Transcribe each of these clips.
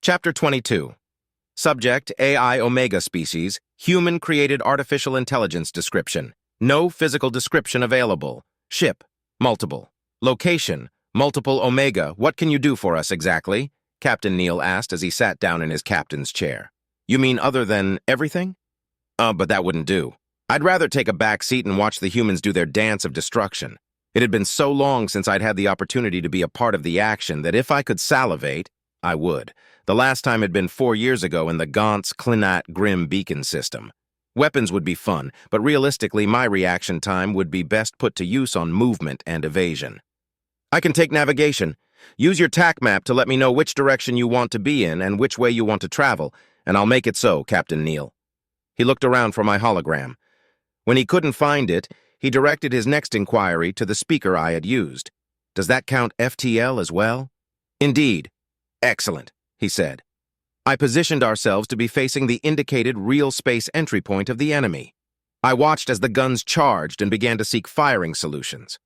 Chapter 22. Subject, AI Omega species, human-created artificial intelligence description. No physical description available. Ship, multiple. Location, multiple Omega. What can you do for us exactly? Captain Neal asked as he sat down in his captain's chair. You mean other than everything? But that wouldn't do. I'd rather take a back seat and watch the humans do their dance of destruction. It had been so long since I'd had the opportunity to be a part of the action that if I could salivate, I would. The last time had been 4 years ago in the Gaunt's Clinat Grim beacon system. Weapons would be fun, but realistically my reaction time would be best put to use on movement and evasion. I can take navigation. Use your TAC map to let me know which direction you want to be in and which way you want to travel, and I'll make it so, Captain Neal. He looked around for my hologram. When he couldn't find it, he directed his next inquiry to the speaker I had used. Does that count FTL as well? Indeed. Excellent, he said. I positioned ourselves to be facing the indicated real space entry point of the enemy. I watched as the guns charged and began to seek firing solutions.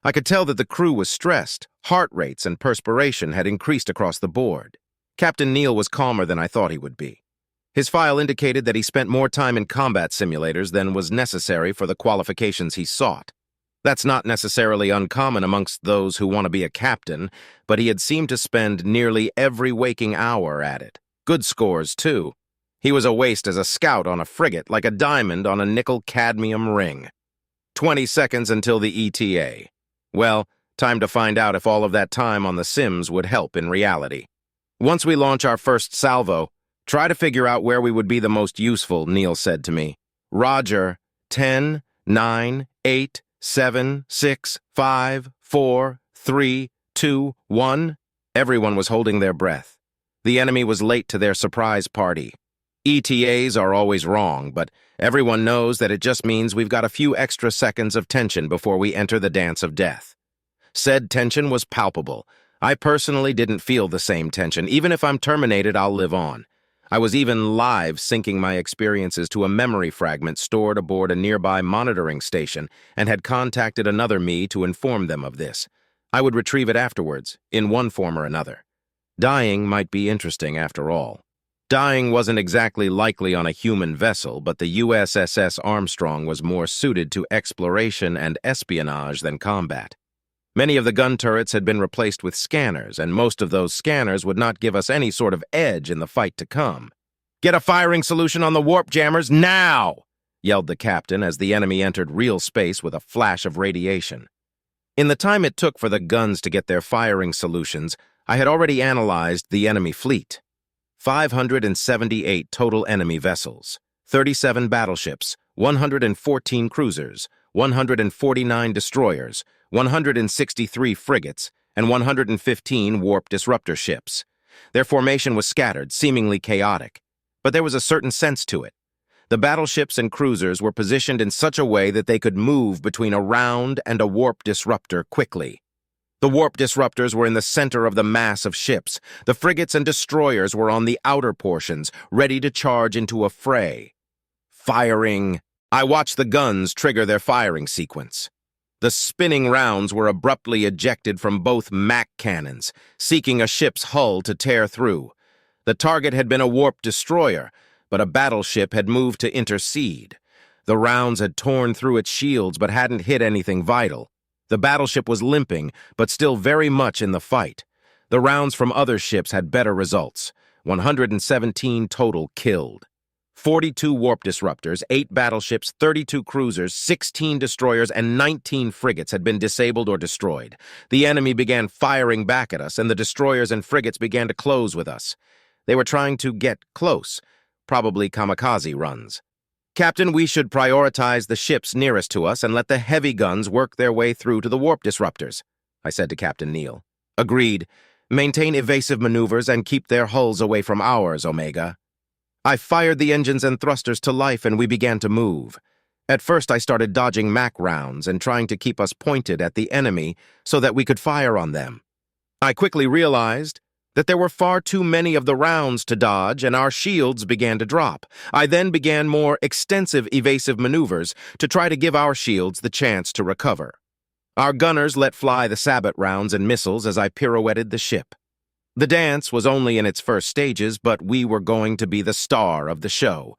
I could tell that the crew was stressed. Heart rates and perspiration had increased across the board. Captain Neal was calmer than I thought he would be. His file indicated that he spent more time in combat simulators than was necessary for the qualifications he sought. That's not necessarily uncommon amongst those who want to be a captain, but he had seemed to spend nearly every waking hour at it. Good scores, too. He was a waste as a scout on a frigate, like a diamond on a nickel-cadmium ring. 20 seconds until the ETA. Well, time to find out if all of that time on the Sims would help in reality. Once we launch our first salvo, try to figure out where we would be the most useful, Neal said to me. Roger. 10, 9, 8, 7, 6, 5, 4, 3, 2, 1. Everyone was holding their breath. The enemy was late to their surprise party. ETAs are always wrong, but everyone knows that it just means we've got a few extra seconds of tension before we enter the dance of death. Said tension was palpable. I personally didn't feel the same tension. Even if I'm terminated, I'll live on. I was even live syncing my experiences to a memory fragment stored aboard a nearby monitoring station and had contacted another me to inform them of this. I would retrieve it afterwards, in one form or another. Dying might be interesting after all. Dying wasn't exactly likely on a human vessel, but the USS Armstrong was more suited to exploration and espionage than combat. Many of the gun turrets had been replaced with scanners, and most of those scanners would not give us any sort of edge in the fight to come. "Get a firing solution on the warp jammers now!" yelled the captain as the enemy entered real space with a flash of radiation. In the time it took for the guns to get their firing solutions, I had already analyzed the enemy fleet. 578 total enemy vessels, 37 battleships, 114 cruisers, 149 destroyers, 163 frigates, and 115 warp disruptor ships. Their formation was scattered, seemingly chaotic, but there was a certain sense to it. The battleships and cruisers were positioned in such a way that they could move between a round and a warp disruptor quickly. The warp disruptors were in the center of the mass of ships. The frigates and destroyers were on the outer portions, ready to charge into a fray. Firing. I watched the guns trigger their firing sequence. The spinning rounds were abruptly ejected from both MAC cannons, seeking a ship's hull to tear through. The target had been a warp destroyer, but a battleship had moved to intercede. The rounds had torn through its shields but hadn't hit anything vital. The battleship was limping, but still very much in the fight. The rounds from other ships had better results. 117 total killed. 42 warp disruptors, 8 battleships, 32 cruisers, 16 destroyers, and 19 frigates had been disabled or destroyed. The enemy began firing back at us, and the destroyers and frigates began to close with us. They were trying to get close, probably kamikaze runs. "Captain, we should prioritize the ships nearest to us and let the heavy guns work their way through to the warp disruptors," I said to Captain Neal. "Agreed. Maintain evasive maneuvers and keep their hulls away from ours, Omega." I fired the engines and thrusters to life and we began to move. At first I started dodging MAC rounds and trying to keep us pointed at the enemy so that we could fire on them. I quickly realized that there were far too many of the rounds to dodge and our shields began to drop. I then began more extensive evasive maneuvers to try to give our shields the chance to recover. Our gunners let fly the sabot rounds and missiles as I pirouetted the ship. The dance was only in its first stages, but we were going to be the star of the show.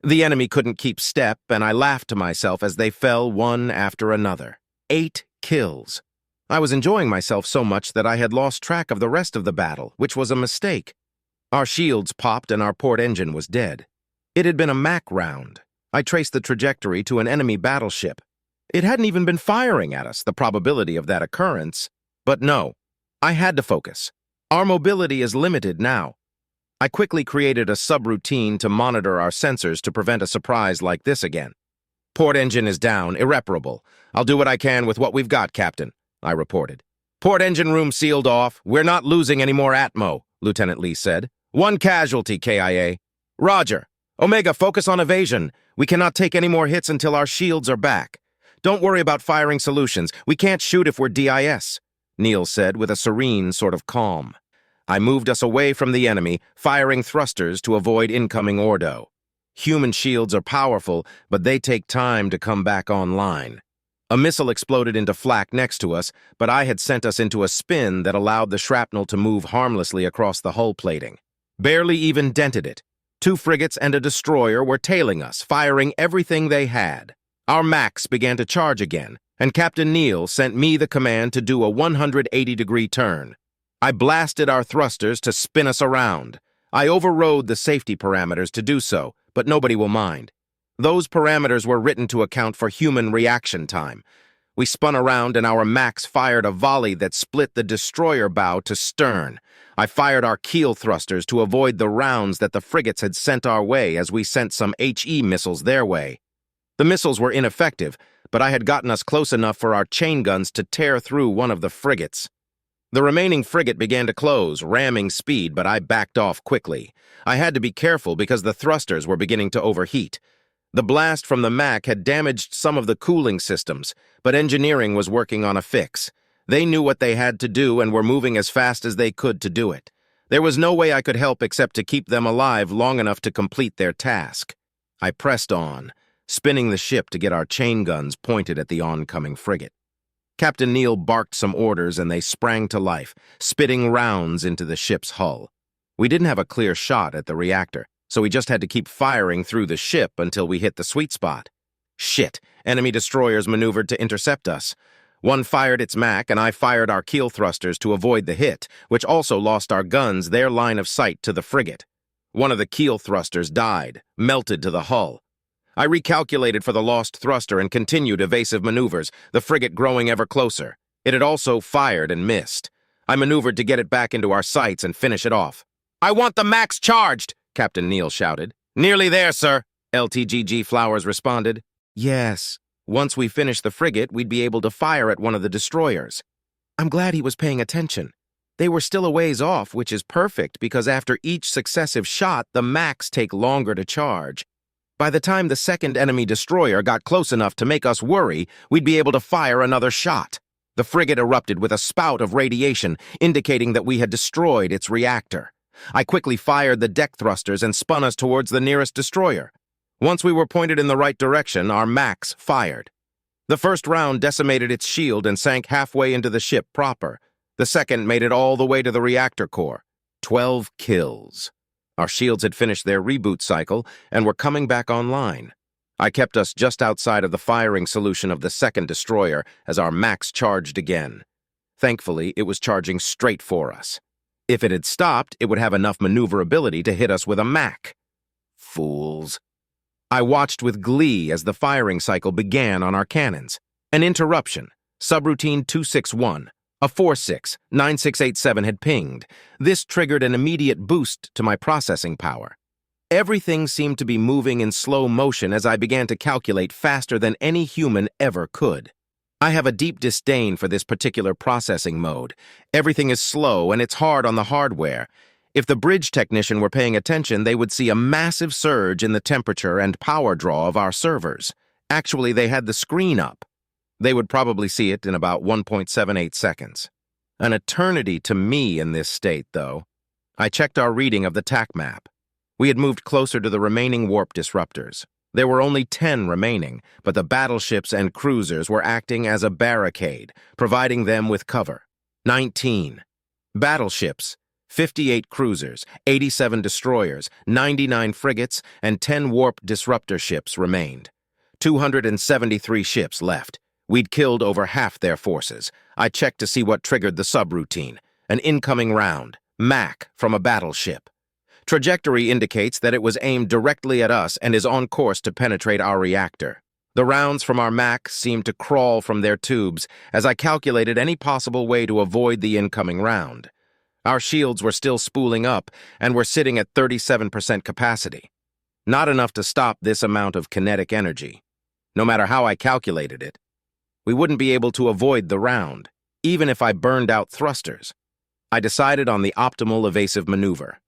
The enemy couldn't keep step, and I laughed to myself as they fell one after another. 8 kills. I was enjoying myself so much that I had lost track of the rest of the battle, which was a mistake. Our shields popped and our port engine was dead. It had been a MAC round. I traced the trajectory to an enemy battleship. It hadn't even been firing at us, the probability of that occurrence. But no, I had to focus. Our mobility is limited now. I quickly created a subroutine to monitor our sensors to prevent a surprise like this again. Port engine is down, irreparable. I'll do what I can with what we've got, Captain, I reported. Port engine room sealed off. We're not losing any more Atmo, Lieutenant Lee said. 1 casualty, KIA. Roger. Omega, focus on evasion. We cannot take any more hits until our shields are back. Don't worry about firing solutions. We can't shoot if we're DIS, Neil said with a serene sort of calm. I moved us away from the enemy, firing thrusters to avoid incoming Ordo. Human shields are powerful, but they take time to come back online. A missile exploded into flak next to us, but I had sent us into a spin that allowed the shrapnel to move harmlessly across the hull plating. Barely even dented it. 2 frigates and a destroyer were tailing us, firing everything they had. Our MACs began to charge again, and Captain Neil sent me the command to do a 180-degree turn. I blasted our thrusters to spin us around. I overrode the safety parameters to do so, but nobody will mind. Those parameters were written to account for human reaction time. We spun around and our MACs fired a volley that split the destroyer bow to stern. I fired our keel thrusters to avoid the rounds that the frigates had sent our way as we sent some HE missiles their way. The missiles were ineffective, but I had gotten us close enough for our chain guns to tear through one of the frigates. The remaining frigate began to close, ramming speed, but I backed off quickly. I had to be careful because the thrusters were beginning to overheat. The blast from the MAC had damaged some of the cooling systems, but engineering was working on a fix. They knew what they had to do and were moving as fast as they could to do it. There was no way I could help except to keep them alive long enough to complete their task. I pressed on, spinning the ship to get our chain guns pointed at the oncoming frigate. Captain Neil barked some orders and they sprang to life, spitting rounds into the ship's hull. We didn't have a clear shot at the reactor, so we just had to keep firing through the ship until we hit the sweet spot. Shit, enemy destroyers maneuvered to intercept us. One fired its MAC and I fired our keel thrusters to avoid the hit, which also lost our guns their line of sight to the frigate. One of the keel thrusters died, melted to the hull. I recalculated for the lost thruster and continued evasive maneuvers, the frigate growing ever closer. It had also fired and missed. I maneuvered to get it back into our sights and finish it off. "I want the MACs charged!" Captain Neil shouted. "Nearly there, sir," LTGG Flowers responded. "Yes. Once we finished the frigate, we'd be able to fire at one of the destroyers." I'm glad he was paying attention. They were still a ways off, which is perfect because after each successive shot, the MACs take longer to charge. By the time the second enemy destroyer got close enough to make us worry, we'd be able to fire another shot. The frigate erupted with a spout of radiation, indicating that we had destroyed its reactor. I quickly fired the deck thrusters and spun us towards the nearest destroyer. Once we were pointed in the right direction, our MACs fired. The first round decimated its shield and sank halfway into the ship proper. The second made it all the way to the reactor core. 12 kills. Our shields had finished their reboot cycle and were coming back online. I kept us just outside of the firing solution of the second destroyer as our MACs charged again. Thankfully, it was charging straight for us. If it had stopped, it would have enough maneuverability to hit us with a MAC. Fools. I watched with glee as the firing cycle began on our cannons. An interruption. Subroutine 261. A 46-9687 had pinged. This triggered an immediate boost to my processing power. Everything seemed to be moving in slow motion as I began to calculate faster than any human ever could. I have a deep disdain for this particular processing mode. Everything is slow and it's hard on the hardware. If the bridge technician were paying attention, they would see a massive surge in the temperature and power draw of our servers. Actually, they had the screen up. They would probably see it in about 1.78 seconds. An eternity to me in this state, though. I checked our reading of the TAC map. We had moved closer to the remaining warp disruptors. There were only 10 remaining, but the battleships and cruisers were acting as a barricade, providing them with cover. 19. Battleships. 58 cruisers, 87 destroyers, 99 frigates, and 10 warp disruptor ships remained. 273 ships left. We'd killed over half their forces. I checked to see what triggered the subroutine. An incoming round, MAC, from a battleship. Trajectory indicates that it was aimed directly at us and is on course to penetrate our reactor. The rounds from our MAC seemed to crawl from their tubes as I calculated any possible way to avoid the incoming round. Our shields were still spooling up and were sitting at 37% capacity. Not enough to stop this amount of kinetic energy. No matter how I calculated it, we wouldn't be able to avoid the round, even if I burned out thrusters. I decided on the optimal evasive maneuver.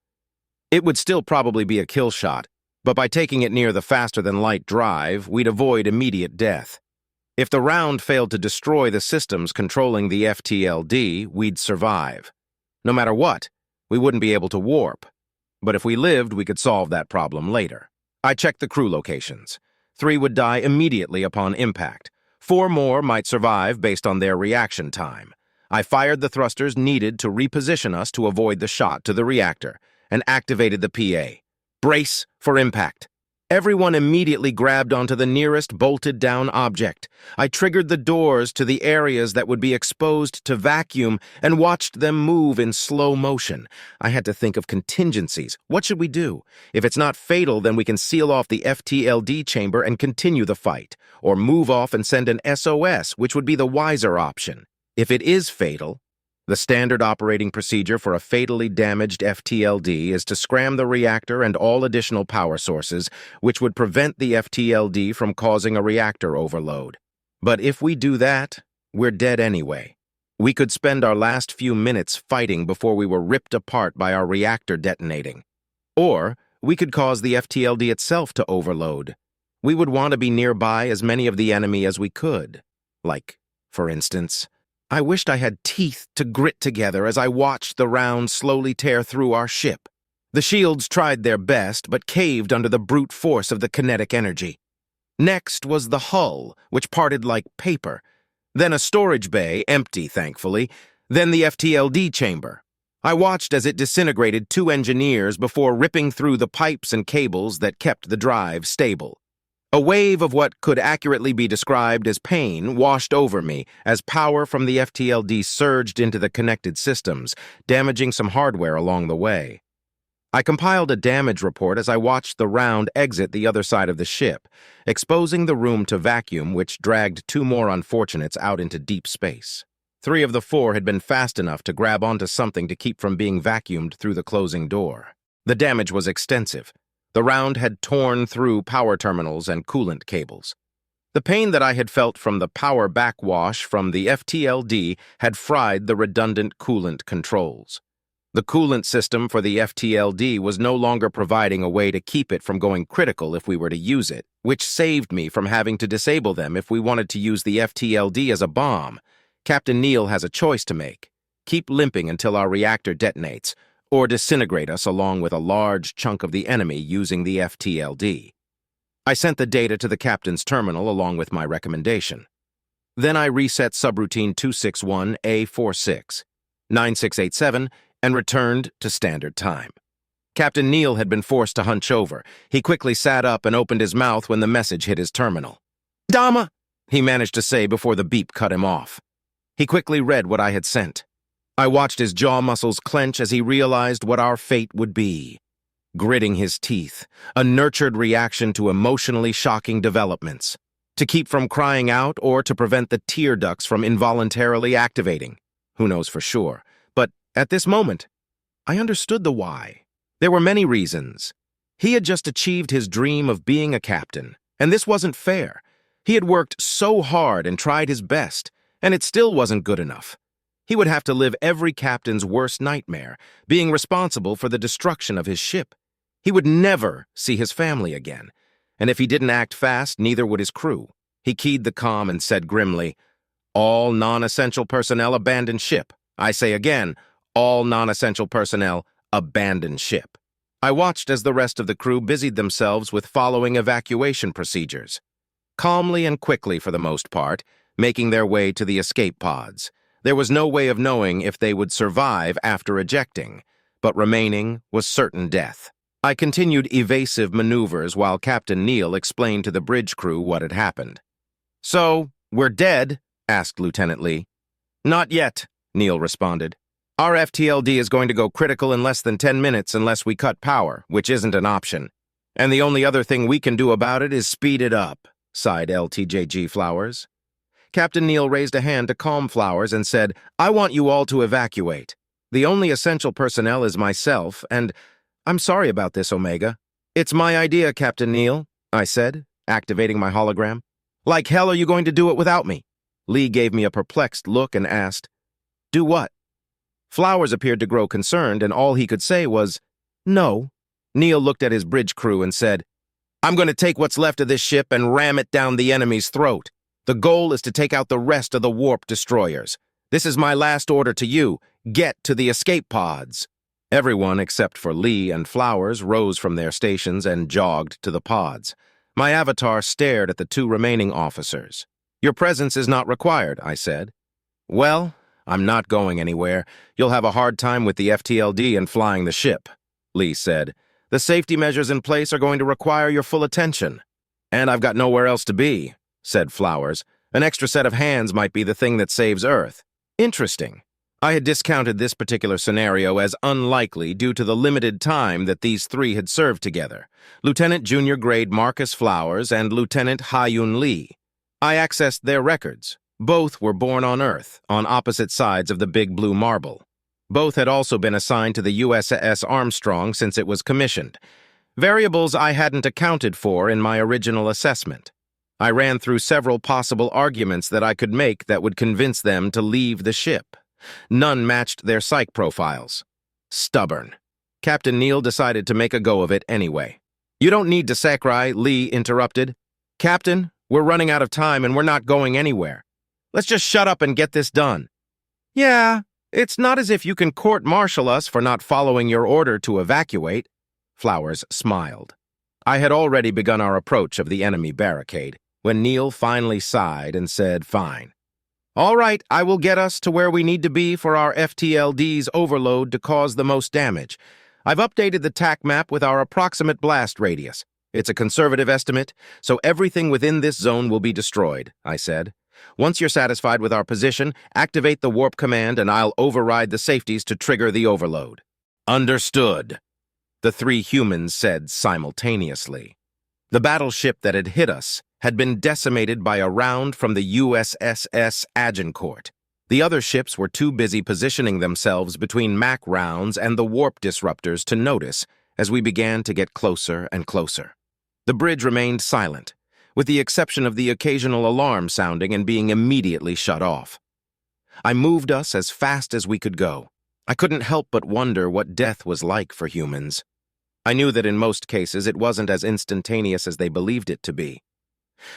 It would still probably be a kill shot, but by taking it near the faster-than-light drive, we'd avoid immediate death. If the round failed to destroy the systems controlling the FTLD, we'd survive. No matter what, we wouldn't be able to warp. But if we lived, we could solve that problem later. I checked the crew locations. 3 would die immediately upon impact. 4 more might survive based on their reaction time. I fired the thrusters needed to reposition us to avoid the shot to the reactor and activated the PA. Brace for impact. Everyone immediately grabbed onto the nearest bolted-down object. I triggered the doors to the areas that would be exposed to vacuum and watched them move in slow motion. I had to think of contingencies. What should we do? If it's not fatal, then we can seal off the FTLD chamber and continue the fight, or move off and send an SOS, which would be the wiser option. If it is fatal, the standard operating procedure for a fatally damaged FTLD is to scram the reactor and all additional power sources, which would prevent the FTLD from causing a reactor overload. But if we do that, we're dead anyway. We could spend our last few minutes fighting before we were ripped apart by our reactor detonating. Or we could cause the FTLD itself to overload. We would want to be nearby as many of the enemy as we could. Like, for instance, I wished I had teeth to grit together as I watched the round slowly tear through our ship. The shields tried their best, but caved under the brute force of the kinetic energy. Next was the hull, which parted like paper. Then a storage bay, empty, thankfully. Then the FTLD chamber. I watched as it disintegrated 2 engineers before ripping through the pipes and cables that kept the drive stable. A wave of what could accurately be described as pain washed over me as power from the FTLD surged into the connected systems, damaging some hardware along the way. I compiled a damage report as I watched the round exit the other side of the ship, exposing the room to vacuum, which dragged 2 more unfortunates out into deep space. 3 of the 4 had been fast enough to grab onto something to keep from being vacuumed through the closing door. The damage was extensive. The round had torn through power terminals and coolant cables. The pain that I had felt from the power backwash from the FTLD had fried the redundant coolant controls. The coolant system for the FTLD was no longer providing a way to keep it from going critical if we were to use it, which saved me from having to disable them if we wanted to use the FTLD as a bomb. Captain Neal has a choice to make. Keep limping until our reactor detonates, or disintegrate us along with a large chunk of the enemy using the FTLD. I sent the data to the captain's terminal along with my recommendation. Then I reset subroutine 261A46, 9687, and returned to standard time. Captain Neal had been forced to hunch over. He quickly sat up and opened his mouth when the message hit his terminal. "Dama," he managed to say before the beep cut him off. He quickly read what I had sent. I watched his jaw muscles clench as he realized what our fate would be. Gritting his teeth, a nurtured reaction to emotionally shocking developments, to keep from crying out or to prevent the tear ducts from involuntarily activating. Who knows for sure? But at this moment, I understood the why. There were many reasons. He had just achieved his dream of being a captain, and this wasn't fair. He had worked so hard and tried his best, and it still wasn't good enough. He would have to live every captain's worst nightmare, being responsible for the destruction of his ship. He would never see his family again, and if he didn't act fast, neither would his crew. He keyed the comm and said grimly, "All non-essential personnel abandon ship. I say again, all non-essential personnel abandon ship." I watched as the rest of the crew busied themselves with following evacuation procedures. Calmly and quickly for the most part, making their way to the escape pods. There was no way of knowing if they would survive after ejecting. but remaining was certain death. I continued evasive maneuvers while Captain Neal explained to the bridge crew what had happened. "So, we're dead?" asked Lieutenant Lee. "Not yet," Neal responded. "Our FTLD is going to go critical in less than 10 minutes unless we cut power, which isn't an option. And the only other thing we can do about it is speed it up," sighed LTJG Flowers. Captain Neal raised a hand to calm Flowers and said, "I want you all to evacuate. The only essential personnel is myself, and I'm sorry about this, Omega." "It's my idea, Captain Neal," I said, activating my hologram. "Like hell are you going to do it without me?" Lee gave me a perplexed look and asked, "Do what?" Flowers appeared to grow concerned, and all he could say was, "No." Neal looked at his bridge crew and said, "I'm going to take what's left of this ship and ram it down the enemy's throat. The goal is to take out the rest of the warp destroyers. This is my last order to you. Get to the escape pods." Everyone except for Lee and Flowers rose from their stations and jogged to the pods. My avatar stared at the two remaining officers. "Your presence is not required," I said. "Well, I'm not going anywhere. You'll have a hard time with the FTLD and flying the ship," Lee said. "The safety measures in place are going to require your full attention." "And I've got nowhere else to be," said Flowers. "An extra set of hands might be the thing that saves Earth." Interesting. I had discounted this particular scenario as unlikely due to the limited time that these three had served together: Lieutenant Junior Grade Marcus Flowers and Lieutenant Ha-Yun Lee. I accessed their records. Both were born on Earth, on opposite sides of the Big Blue Marble. Both had also been assigned to the USS Armstrong since it was commissioned. Variables I hadn't accounted for in my original assessment. I ran through several possible arguments that I could make that would convince them to leave the ship. None matched their psych profiles. Stubborn. Captain Neal decided to make a go of it anyway. "You don't need to sacri," Lee interrupted. "Captain, we're running out of time and we're not going anywhere. Let's just shut up and get this done." "Yeah, it's not as if you can court-martial us for not following your order to evacuate." Flowers smiled. I had already begun our approach of the enemy barricade when Neal finally sighed and said, "Fine. All right, I will get us to where we need to be for our FTLD's overload to cause the most damage. I've updated the TAC map with our approximate blast radius. It's a conservative estimate, so everything within this zone will be destroyed," I said. "Once you're satisfied with our position, activate the warp command and I'll override the safeties to trigger the overload." "Understood," the three humans said simultaneously. The battleship that had hit us had been decimated by a round from the USS Agincourt. The other ships were too busy positioning themselves between Mac rounds and the warp disruptors to notice as we began to get closer and closer. The bridge remained silent, with the exception of the occasional alarm sounding and being immediately shut off. I moved us as fast as we could go. I couldn't help but wonder what death was like for humans. I knew that in most cases it wasn't as instantaneous as they believed it to be.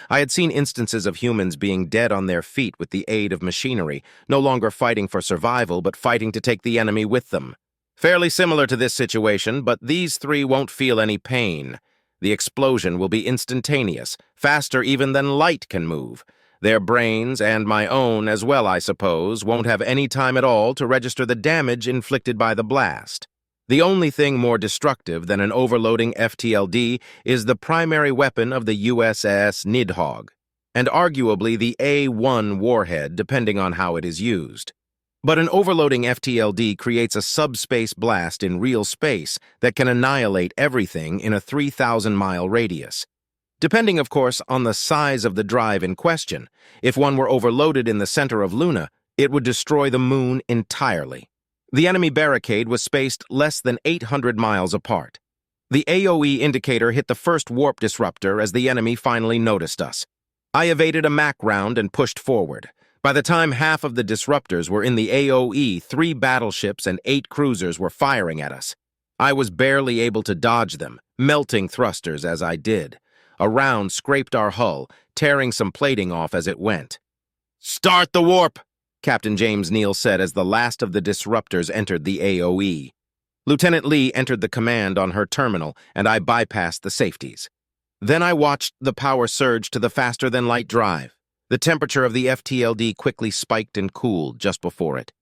I had seen instances of humans being dead on their feet with the aid of machinery, no longer fighting for survival but fighting to take the enemy with them. Fairly similar to this situation, but these three won't feel any pain. The explosion will be instantaneous, faster even than light can move. Their brains, and my own as well, I suppose, won't have any time at all to register the damage inflicted by the blast. The only thing more destructive than an overloading FTLD is the primary weapon of the USS Nidhogg, and arguably the A-1 warhead, depending on how it is used. But an overloading FTLD creates a subspace blast in real space that can annihilate everything in a 3,000-mile radius. Depending, of course, on the size of the drive in question, if one were overloaded in the center of Luna, it would destroy the moon entirely. The enemy barricade was spaced less than 800 miles apart. The AOE indicator hit the first warp disruptor as the enemy finally noticed us. I evaded a Mac round and pushed forward. By the time half of the disruptors were in the AOE, 3 battleships and 8 cruisers were firing at us. I was barely able to dodge them, melting thrusters as I did. A round scraped our hull, tearing some plating off as it went. "Start the warp!" Captain James Neal said as the last of the disruptors entered the AOE. Lieutenant Lee entered the command on her terminal, and I bypassed the safeties. Then I watched the power surge to the faster-than-light drive. The temperature of the FTLD quickly spiked and cooled just before it.